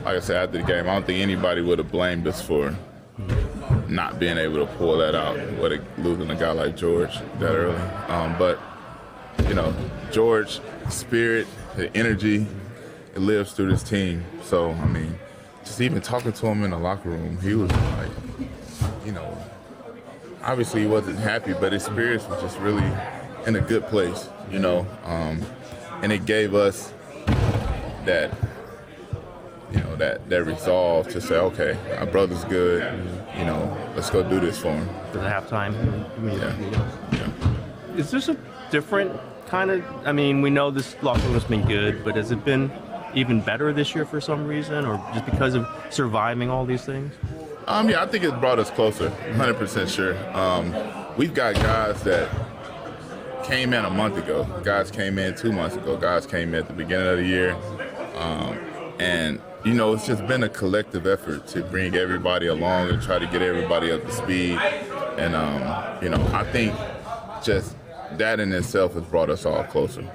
like I said after the game, I don't think anybody would have blamed us for not being able to pull that out, losing a guy like George that early. But, George, spirit, the energy, it lives through this team. So, just even talking to him in the locker room, he was like, obviously he wasn't happy, but his spirits was just really in a good place, and it gave us that, that resolve to say, okay, our brother's good, let's go do this for him. For the halftime. Yeah. Is this a different kind of, we know this locker room has been good, but has it been even better this year for some reason, or just because of surviving all these things? I think it's brought us closer, 100% sure. We've got guys that came in a month ago, guys came in 2 months ago, guys came in at the beginning of the year, and it's just been a collective effort to bring everybody along and try to get everybody up to speed, and I think just that in itself has brought us all closer.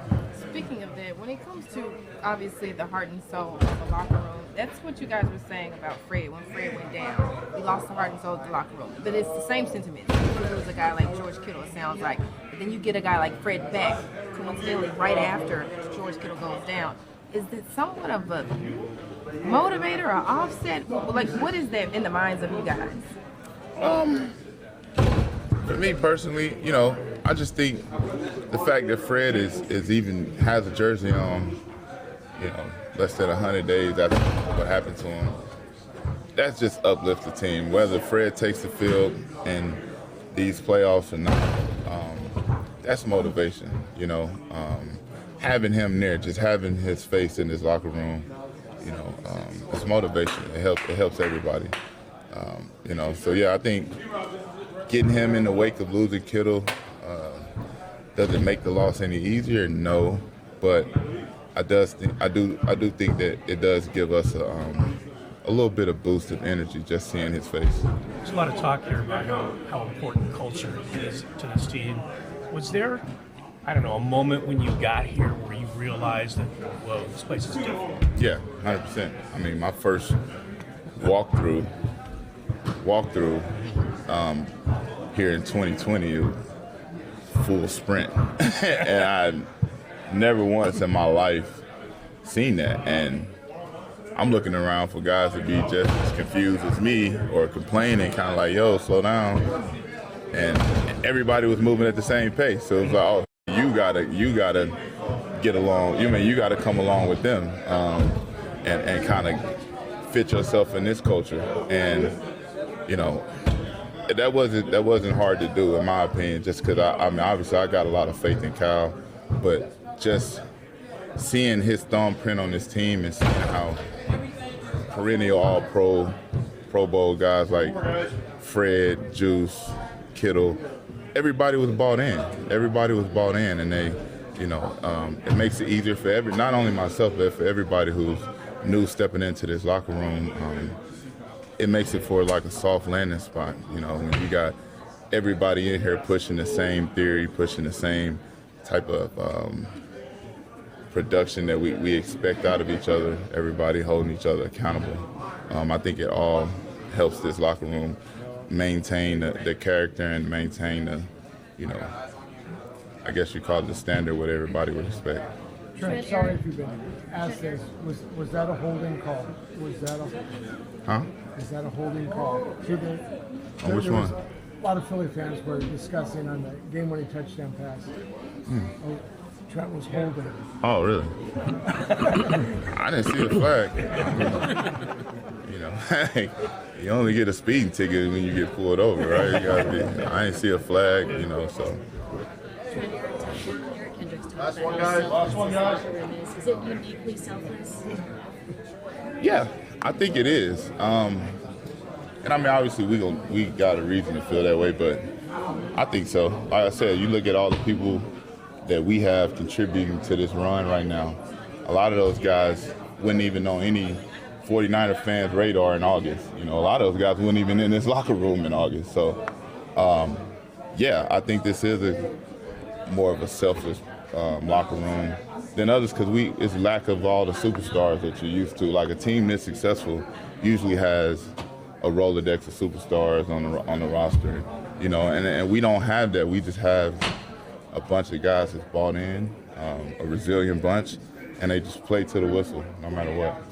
Speaking of that, when it comes to obviously the heart and soul of the locker room, that's what you guys were saying about Fred when Fred went down. We lost the heart and soul of the locker room. But it's the same sentiment. You lose a guy like George Kittle, it sounds like. But then you get a guy like Fred back, coincidentally, right after George Kittle goes down. Is that somewhat of a motivator or offset? Like, what is that in the minds of you guys? For me personally, I just think the fact that Fred has a jersey on, less than 100 days after what happened to him, that's just uplifts the team. Whether Fred takes the field in these playoffs or not, that's motivation. Having him there, just having his face in his locker room, it's motivation. It helps everybody. So yeah, I think getting him in the wake of losing Kittle doesn't make the loss any easier. No, but I do think that it does give us a little bit of boost of energy just seeing his face. There's a lot of talk here about how important culture is to this team. Was there, a moment when you got here where you realized that, whoa, this place is different? Yeah, 100%. My first walkthrough here in 2020, full sprint, and I never once in my life seen that. And I'm looking around for guys to be just as confused as me or complaining, kind of like, yo, slow down. And everybody was moving at the same pace. So it was like, oh, you gotta get along. You gotta come along with them and kind of fit yourself in this culture. And that wasn't hard to do, in my opinion, just because obviously I got a lot of faith in Kyle, but just seeing his thumbprint on this team and seeing how perennial All-Pro, Pro Bowl guys like Fred, Juice, Kittle, everybody was bought in. And they, it makes it easier for not only myself, but for everybody who's new stepping into this locker room. It makes it for like a soft landing spot, when you got everybody in here pushing the same theory, pushing the same type of production that we expect out of each other, everybody holding each other accountable. I think it all helps this locker room maintain the character and maintain the, I guess you call it the standard what everybody would expect. Trent, sorry if you've been asked this. Was that a holding call? Was that a holding call? On which one? A lot of Philly fans were discussing on the game-winning touchdown pass. Oh, Trent was holding. Oh, really? I didn't see the flag. You only get a speeding ticket when you get pulled over, right? I didn't see a flag, so. Last one, guys. Is it uniquely selfless? Yeah, I think it is. And obviously we got a reason to feel that way, but I think so. Like I said, you look at all the people that we have contributing to this run right now. A lot of those guys wouldn't even know any 49er fans' radar in August. A lot of those guys weren't even in this locker room in August. So, yeah, I think this is more of a selfless locker room. than others because it's lack of all the superstars that you're used to. Like a team this successful usually has a Rolodex of superstars on the roster, you know, and we don't have that. We just have a bunch of guys that's bought in, a resilient bunch, and they just play to the whistle no matter what.